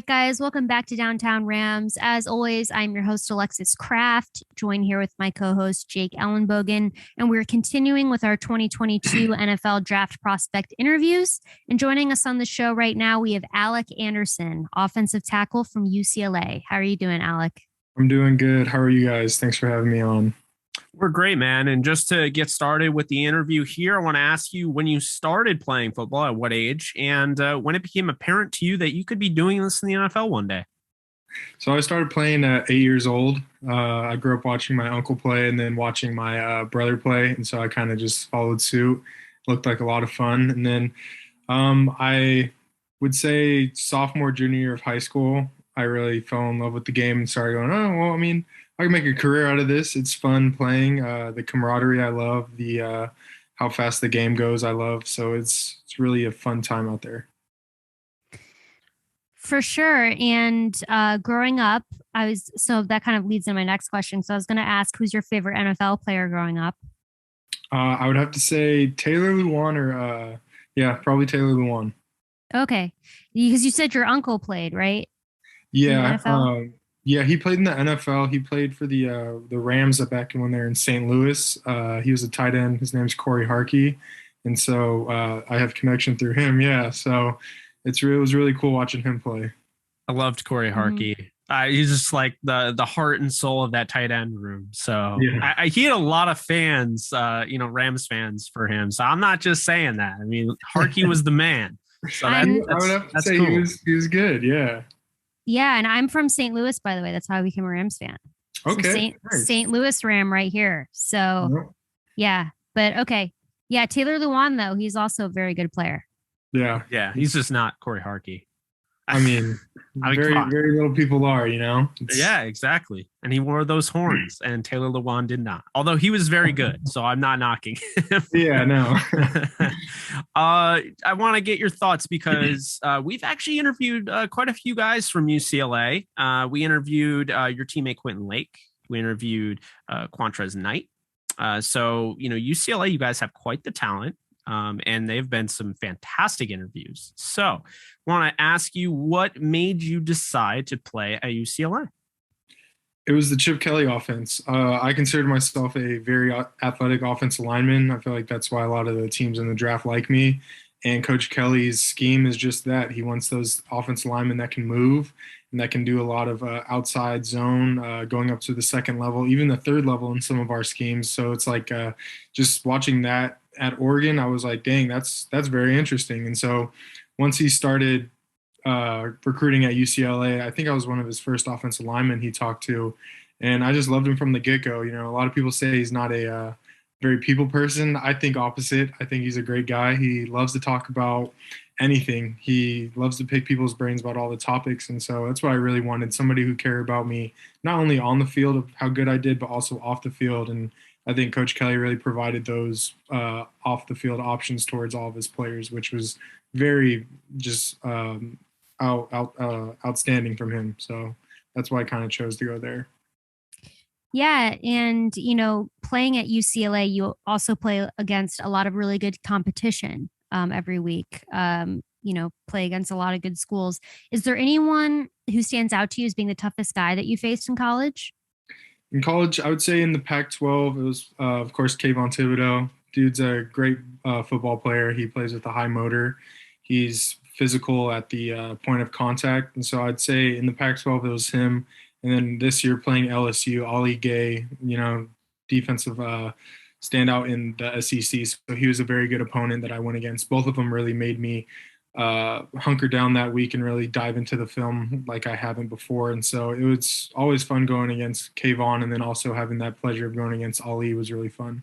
guys. Welcome back to Downtown Rams. As always, I'm your host, Alexis Kraft, joined here with my co host, Jake Ellenbogen. And we're continuing with our 2022 NFL Draft Prospect interviews. And joining us on the show right now, we have Alec Anderson, offensive tackle from UCLA. How are you doing, Alec? I'm doing good. How are you guys? Thanks for having me on. We're great, man. And just to get started with the interview here, I want to ask you when you started playing football, at what age, and when it became apparent to you that you could be doing this in the NFL one day. So I started playing at 8 years old. I grew up watching my uncle play and then watching my brother play. And so I kind of just followed suit. Looked like a lot of fun. And then I would say sophomore, junior year of high school, I really fell in love with the game and started going, oh, well, I mean, I can make a career out of this. It's fun playing. The camaraderie I love. The how fast the game goes I love. So it's really a fun time out there. For sure. And growing up, so that kind of leads into my next question. So I was going to ask, who's your favorite NFL player growing up? I would have to say Taylor Lewan probably Taylor Lewan. Okay. Because you said your uncle played, right? Yeah. Yeah, he played in the NFL. He played for the Rams back when they were in St. Louis. He was a tight end. His name's Corey Harkey. And so I have connection through him. Yeah. So it was really cool watching him play. I loved Corey Harkey. He's just like the heart and soul of that tight end room. So yeah. He had a lot of fans, Rams fans for him. So I'm not just saying that. I mean, Harkey was the man. So I would have to say cool. He was good. Yeah. Yeah, and I'm from St. Louis, by the way. That's how I became a Rams fan. Okay. So St. Louis Ram right here. So, yeah. But, okay. Yeah, Taylor Lewan, though, he's also a very good player. Yeah. Yeah, he's just not Corey Harkey. I mean, very little people are, Yeah, exactly. And he wore those horns, and Taylor Lewan did not. Although he was very good, so I'm not knocking him. Yeah, no. I want to get your thoughts because we've actually interviewed quite a few guys from UCLA. We interviewed your teammate Quentin Lake. We interviewed Quantrez Knight. So, UCLA, you guys have quite the talent. And they've been some fantastic interviews. So want to ask you, what made you decide to play at UCLA? It was the Chip Kelly offense. I considered myself a very athletic offensive lineman. I feel like that's why a lot of the teams in the draft like me. And Coach Kelly's scheme is just that. He wants those offensive linemen that can move and that can do a lot of outside zone, going up to the second level, even the third level in some of our schemes. So it's like just watching that at Oregon, I was like, dang, that's very interesting. And so once he started recruiting at UCLA, I think I was one of his first offensive linemen he talked to. And I just loved him from the get-go. A lot of people say he's not a very people person. I think opposite. I think he's a great guy. He loves to talk about anything. He loves to pick people's brains about all the topics. And so that's what I really wanted, somebody who cared about me, not only on the field of how good I did, but also off the field. And I think Coach Kelly really provided those off the field options towards all of his players, which was very just outstanding from him. So that's why I kind of chose to go there. Yeah. And, playing at UCLA, you also play against a lot of really good competition every week, play against a lot of good schools. Is there anyone who stands out to you as being the toughest guy that you faced in college? In college, I would say in the Pac-12, it was, of course, Kayvon Thibodeau. Dude's a great football player. He plays with a high motor. He's physical at the point of contact. And so I'd say in the Pac-12, it was him. And then this year playing LSU, Ollie Gay, defensive standout in the SEC. So he was a very good opponent that I went against. Both of them really made me hunker down that week and really dive into the film like I haven't before. And so it was always fun going against Kayvon, and then also having that pleasure of going against Ali was really fun.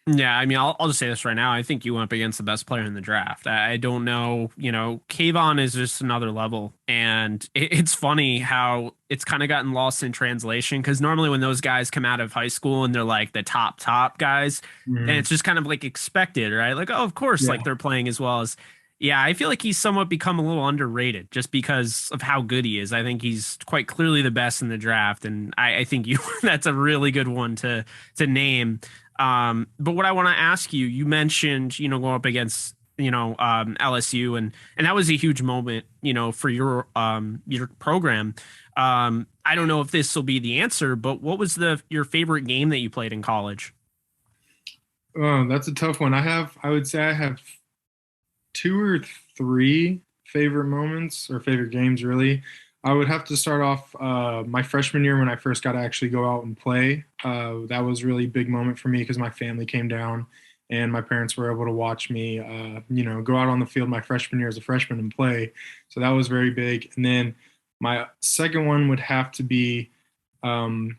Yeah, I mean, I'll just say this right now. I think you went up against the best player in the draft. I don't know, Kayvon is just another level. And it's funny how it's kind of gotten lost in translation, because normally when those guys come out of high school and they're like the top guys, and it's just kind of like expected, right? Like, oh, of course, like they're playing as well as. Yeah, I feel like he's somewhat become a little underrated just because of how good he is. I think he's quite clearly the best in the draft, and I think that's a really good one to name. But what I want to ask you, you mentioned, going up against, LSU, and that was a huge moment, for your program. I don't know if this will be the answer, but what was your favorite game that you played in college? Oh, that's a tough one. I would say I have two or three favorite moments or favorite games, really. I would have to start off my freshman year when I first got to actually go out and play. That was a really big moment for me because my family came down and my parents were able to watch me, go out on the field my freshman year as a freshman and play. So that was very big. And then my second one would have to be um,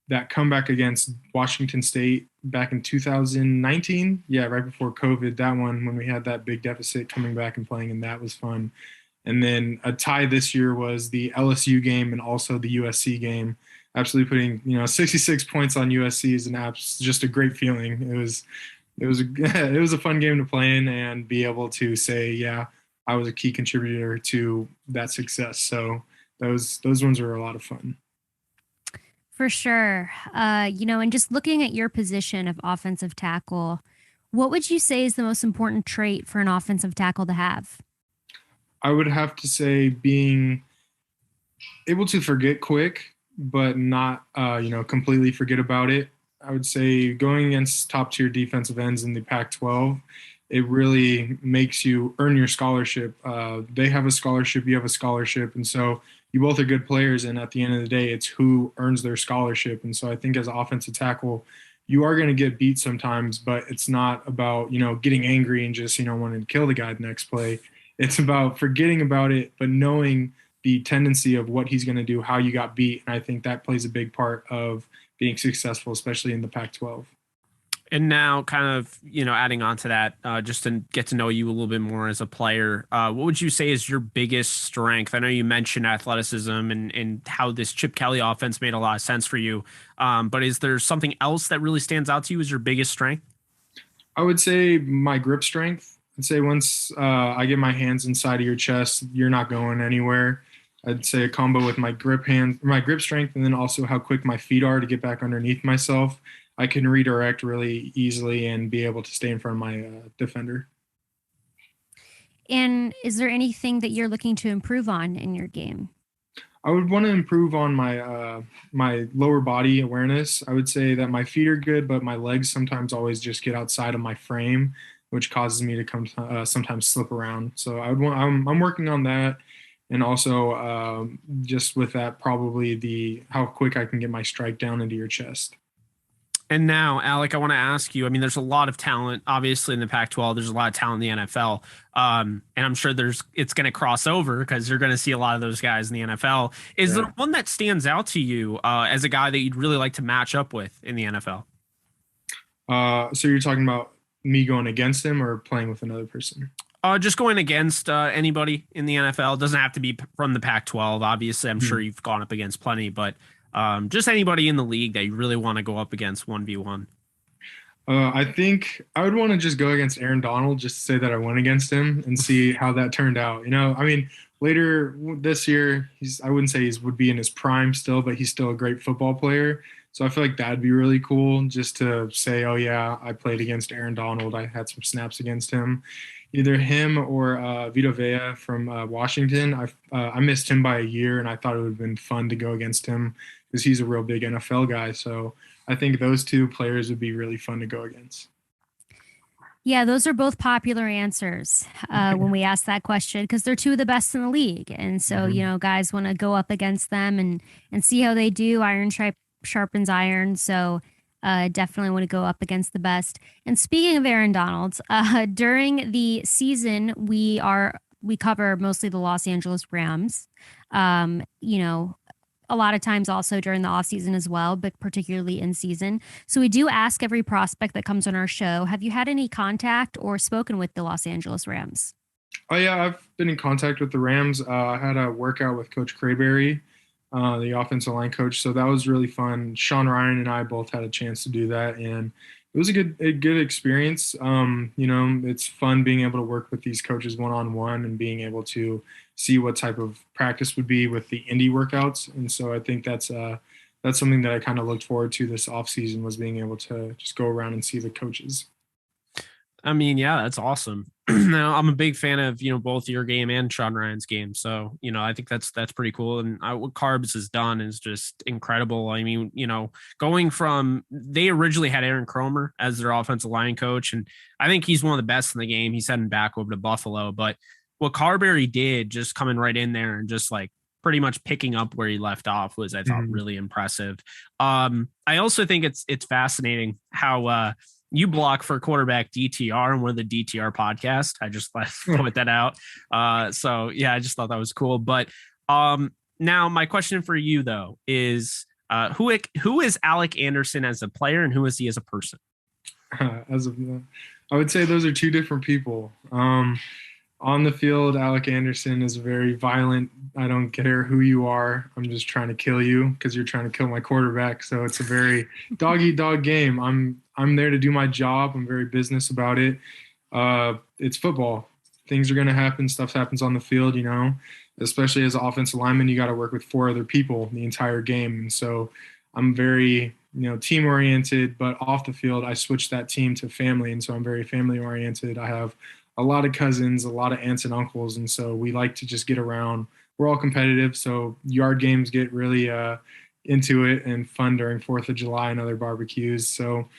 that comeback against Washington State back in 2019. Yeah, right before COVID. That one when we had that big deficit coming back and playing, and that was fun. And then a tie this year was the LSU game and also the USC game. Absolutely putting 66 points on USC is just a great feeling. It was a fun game to play in and be able to say, yeah, I was a key contributor to that success. So those ones are a lot of fun. For sure. And just looking at your position of offensive tackle, what would you say is the most important trait for an offensive tackle to have? I would have to say being able to forget quick, but not, completely forget about it. I would say going against top tier defensive ends in the Pac-12, it really makes you earn your scholarship. They have a scholarship, you have a scholarship, and so you both are good players. And at the end of the day, it's who earns their scholarship. And so I think as an offensive tackle, you are going to get beat sometimes, but it's not about getting angry and just wanting to kill the guy the next play. It's about forgetting about it, but knowing the tendency of what he's going to do, how you got beat. And I think that plays a big part of being successful, especially in the Pac-12. And now kind of, adding on to that, just to get to know you a little bit more as a player, what would you say is your biggest strength? I know you mentioned athleticism and how this Chip Kelly offense made a lot of sense for you. But is there something else that really stands out to you as your biggest strength? I would say my grip strength. I'd say once I get my hands inside of your chest, you're not going anywhere. I'd say a combo with my grip strength, and then also how quick my feet are to get back underneath myself. I can redirect really easily and be able to stay in front of my defender. And is there anything that you're looking to improve on in your game? I would want to improve on my lower body awareness. I would say that my feet are good, but my legs sometimes always just get outside of my frame, which causes me to sometimes slip around. So I'm working on that, and also just with that, probably how quick I can get my strike down into your chest. And now, Alec, I want to ask you, I mean, there's a lot of talent, obviously, in the Pac-12. There's a lot of talent in the NFL. And I'm sure it's going to cross over because you're going to see a lot of those guys in the NFL. Is there one that stands out to you as a guy that you'd really like to match up with in the NFL? So you're talking about me going against him or playing with another person? Just going against anybody in the NFL. It doesn't have to be from the Pac-12. Obviously, I'm sure you've gone up against plenty, but just anybody in the league that you really want to go up against 1v1. I think I would want to just go against Aaron Donald just to say that I went against him and see how that turned out. I mean, later this year, I wouldn't say he would be in his prime still, but he's still a great football player. So I feel like that'd be really cool just to say, oh, yeah, I played against Aaron Donald. I had some snaps against him. Either him or Vita Vea from Washington. I missed him by a year, and I thought it would have been fun to go against him because he's a real big NFL guy. So I think those two players would be really fun to go against. Yeah, those are both popular answers when we ask that question because they're two of the best in the league. And so, guys want to go up against them and see how they do. Iron sharpens iron. So definitely want to go up against the best. And speaking of Aaron Donald, during the season, we cover mostly the Los Angeles Rams. A lot of times also during the off season as well, but particularly in season. So we do ask every prospect that comes on our show, have you had any contact or spoken with the Los Angeles Rams? Oh yeah, I've been in contact with the Rams. I had a workout with Coach Crayberry, the offensive line coach. So that was really fun. Sean Ryan and I both had a chance to do that, and it was a good experience. It's fun being able to work with these coaches one-on-one and being able to see what type of practice would be with the indie workouts. And so I think that's something that I kind of looked forward to this off season, was being able to just go around and see the coaches. I mean, yeah, that's awesome. Now, I'm a big fan of, both your game and Sean Ryan's game. So, I think that's pretty cool. And what Carbs has done is just incredible. I mean, going from, they originally had Aaron Cromer as their offensive line coach, and I think he's one of the best in the game. He's heading back over to Buffalo. But what Carberry did, just coming right in there and just like pretty much picking up where he left off, was, I thought, really impressive. I also think it's fascinating how, you block for quarterback DTR and we're the DTR podcast. I just put that out. So yeah, I just thought that was cool. But now my question for you though is who is Alec Anderson as a player and who is he as a person? I would say those are two different people. On the field, Alec Anderson is very violent. I don't care who you are. I'm just trying to kill you because you're trying to kill my quarterback. So it's a very dog-eat-dog game. I'm there to do my job. I'm very business about it. It's football. Things are going to happen. Stuff happens on the field, especially as an offensive lineman, you got to work with 4 other people the entire game. And so I'm very, team oriented, but off the field, I switched that team to family. And so I'm very family oriented. I have a lot of cousins, a lot of aunts and uncles. And so we like to just get around. We're all competitive. So yard games get really into it and fun during 4th of July and other barbecues. So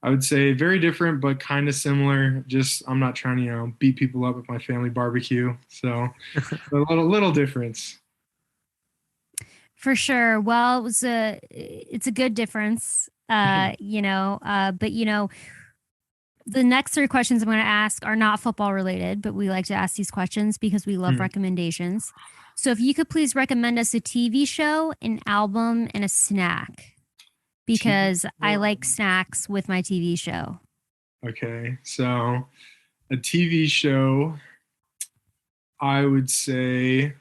I would say very different, but kind of similar. Just I'm not trying to, beat people up at my family barbecue. So a little difference. For sure. Well, it's a good difference, but the next 3 questions I'm going to ask are not football related, but we like to ask these questions because we love recommendations. So if you could please recommend us a TV show, an album, and a snack, because I like snacks with my TV show. Okay. So a TV show, I would say,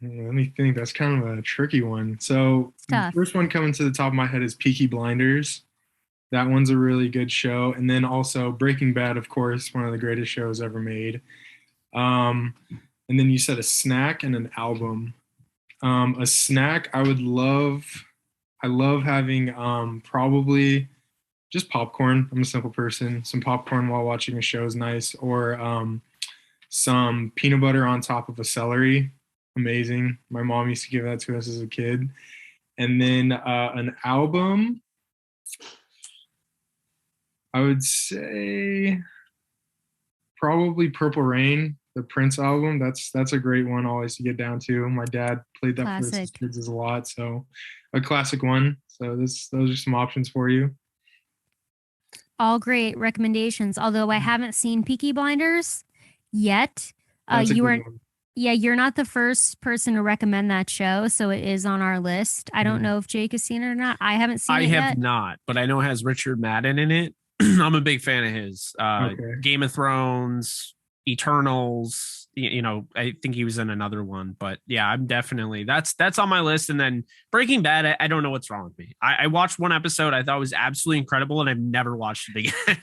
let me think. That's kind of a tricky one. So the first one coming to the top of my head is Peaky Blinders. That one's a really good show. And then also Breaking Bad, of course, one of the greatest shows ever made. And then you said a snack and an album. A snack, I love having probably just popcorn. I'm a simple person. Some popcorn while watching a show is nice. Or some peanut butter on top of a celery. Amazing. My mom used to give that to us as a kid. And then an album, I would say probably Purple Rain, the Prince album. That's a great one always to get down to. My dad played that for his kids a lot, so a classic one. So those are some options for you. All great recommendations. Although I haven't seen Peaky Blinders yet. You're not the first person to recommend that show, so it is on our list. I don't know if Jake has seen it or not. I haven't seen it yet. I have not, but I know it has Richard Madden in it. I'm a big fan of his. Game of Thrones, Eternals. I think he was in another one, but yeah, I'm definitely that's on my list. And then Breaking Bad, I don't know what's wrong with me. I watched one episode I thought was absolutely incredible, and I've never watched it again.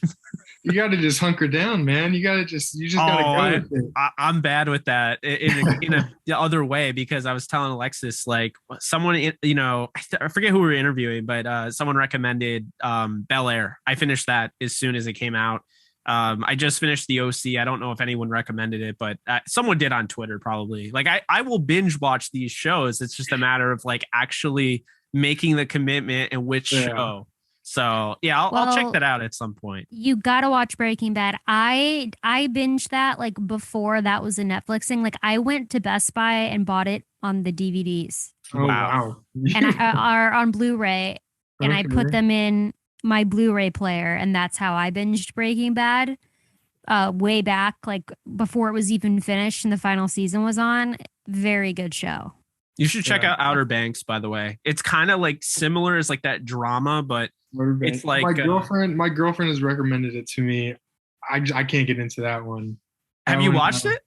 You got to just hunker down, man. You just got to go with it. I'm bad with that in the other way, because I was telling Alexis, like, someone, I forget who we were interviewing, but someone recommended Bel Air. I finished that as soon as it came out. I just finished the OC. I don't know if anyone recommended it, but someone did on Twitter probably. Like I will binge watch these shows. It's just a matter of like actually making the commitment and which show. So yeah, I'll check that out at some point. You got to watch Breaking Bad. I binged that like before that was a Netflix thing. Like I went to Best Buy and bought it on the DVDs. Oh, wow. And are on Blu-ray, and I put them in my Blu-ray player, and that's how I binged Breaking Bad way back, like before it was even finished and the final season was on. Very good show. You should check out Outer Banks, by the way. It's kind of like similar as like that drama, but it's like my girlfriend has recommended it to me. I can't get into that one. Have you watched it?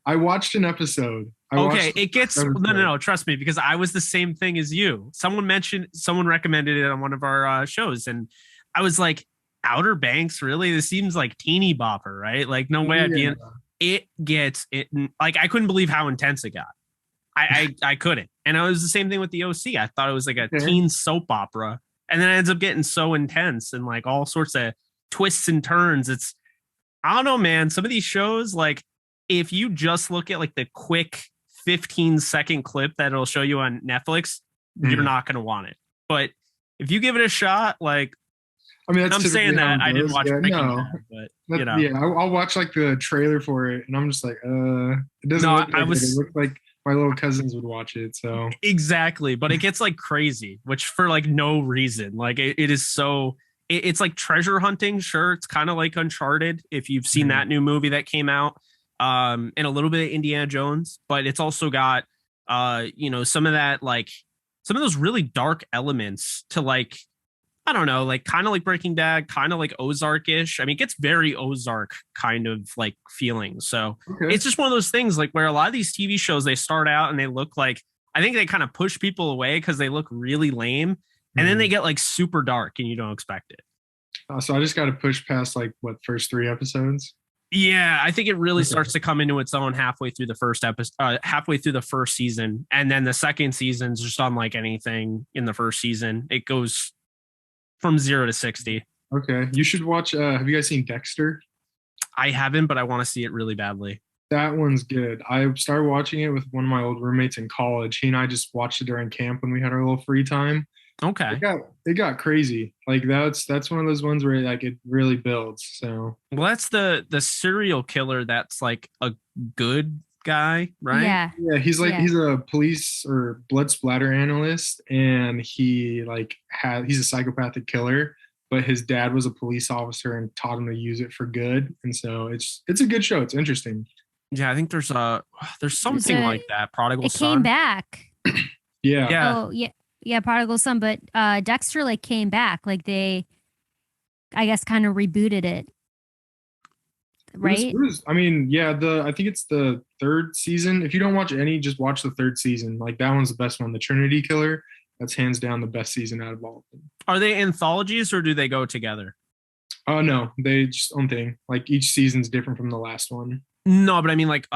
I watched an episode. It gets no, trust me, because I was the same thing as you. Someone recommended it on one of our shows, and I was like, Outer Banks, really? This seems like teeny bopper, right? Like, no way I'd be in. It gets it. Like, I couldn't believe how intense it got. I couldn't. And it was the same thing with the OC. I thought it was like a teen soap opera, and then it ends up getting so intense and like all sorts of twists and turns. I don't know, man. Some of these shows, like if you just look at like the quick 15-second clip that it'll show you on Netflix, you're not going to want it. But if you give it a shot, like, I mean, that's I'm saying typically how that it I didn't goes. watch Yeah, Breaking no. Bad, but Yeah, I'll watch like the trailer for it, and I'm just like, it doesn't No, look I like it. It was looks like my little cousins would watch it. So exactly, but it gets like crazy, which for like no reason. Like it is so it's like treasure hunting. Sure, it's kind of like Uncharted if you've seen that new movie that came out, and a little bit of Indiana Jones, but it's also got some of that, like some of those really dark elements to, like, I don't know, like kind of like Breaking Bad, kind of like Ozark-ish. I mean, it gets very Ozark kind of like feeling. So it's just one of those things like where a lot of these TV shows, they start out and they look like, I think they kind of push people away because they look really lame. And then they get like super dark and you don't expect it. So I just got to push past like first 3 episodes. Yeah, I think it really starts to come into its own halfway through the first episode, halfway through the first season. And then the second season's just unlike anything in the first season. It goes from 0 to 60. Okay. You should watch, have you guys seen Dexter? I haven't, but I want to see it really badly. That one's good. I started watching it with one of my old roommates in college. He and I just watched it during camp when we had our little free time. Okay. It got crazy. Like that's one of those ones where like it really builds. So well, that's the serial killer that's like a good guy, right? Yeah, he's a police or blood splatter analyst, and he's a psychopathic killer, but his dad was a police officer and taught him to use it for good. And so it's a good show. It's interesting. Yeah, I think there's something like that. Prodigal Son. It came back. Yeah. Oh, yeah. Yeah, Prodigal Son, but Dexter like came back. Like they, I guess, kind of rebooted it. Right? I think it's the third season. If you don't watch any, just watch the third season. Like that one's the best one. The Trinity Killer, that's hands down the best season out of all of them. Are they anthologies or do they go together? Oh no, they just own thing. Like each season's different from the last one. No, but I mean like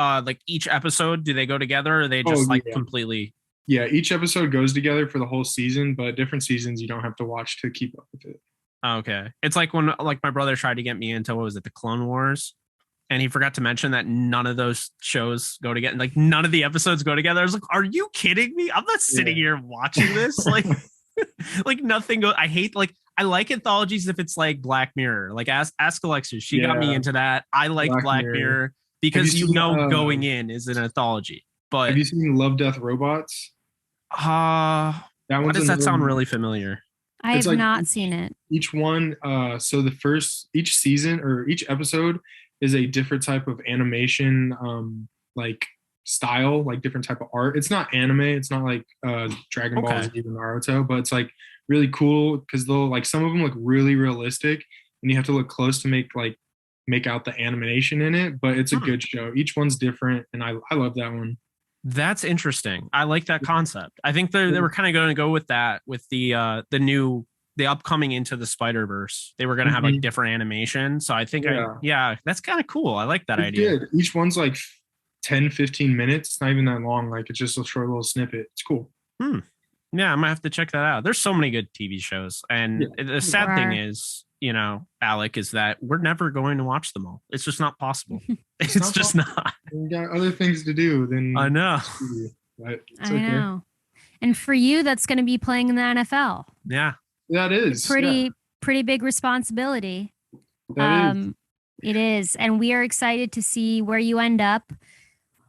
each episode, do they go together or are they just completely? Yeah, each episode goes together for the whole season, but different seasons you don't have to watch to keep up with it. Okay. It's like when like my brother tried to get me into, what was it, the Clone Wars? And he forgot to mention that none of those shows go together. Like none of the episodes go together. I was like, are you kidding me? I'm not sitting here watching this. Like, like nothing goes. I like anthologies if it's like Black Mirror. Like ask Alexis. She got me into that. I like Black Mirror because going in is an anthology. But have you seen Love, Death, Robots? Why does that sound really familiar? I have not seen it. Each one, so each season or each episode is a different type of animation, like style, like different type of art. It's not anime. It's not like Dragon Ball Z or Naruto, but it's like really cool because they'll like some of them look really realistic, and you have to look close to make out the animation in it. But it's a good show. Each one's different, and I love that one. That's interesting. I like that concept. I think they were kind of going to go with that with the upcoming Into the Spider-Verse. They were going to have like different animation. So I think that's kind of cool. I like that idea. Good. Each one's like 10, 15 minutes. It's not even that long. Like it's just a short little snippet. It's cool. Yeah, I might have to check that out. There's so many good TV shows. And the sad thing is, Alec, is that we're never going to watch them all. It's just not possible. It's just not. We got other things to do than I know. But I know. And for you, that's going to be playing in the NFL. Yeah. That is pretty big responsibility. It is. And we are excited to see where you end up.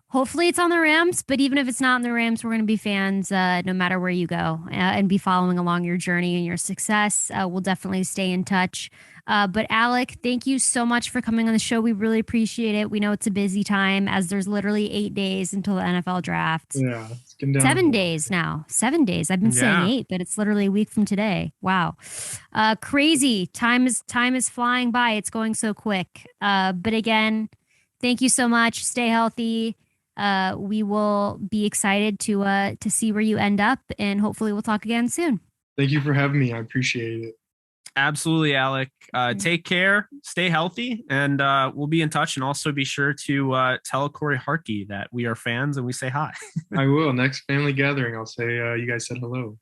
Hopefully it's on the Rams, but even if it's not on the Rams, we're going to be fans no matter where you go and be following along your journey and your success. We'll definitely stay in touch. But Alec, thank you so much for coming on the show. We really appreciate it. We know it's a busy time as there's literally 8 days until the NFL draft. Yeah. It's getting down 7 days now. 7 days. I've been saying 8, but it's literally a week from today. Wow. Crazy. Time is flying by. It's going so quick. But again, thank you so much. Stay healthy. We will be excited to see where you end up, and hopefully we'll talk again soon. Thank you for having me. I appreciate it. Absolutely, Alec. Take care, stay healthy, and we'll be in touch. And also be sure to tell Corey Harkey that we are fans and we say hi. I will. Next family gathering, I'll say you guys said hello.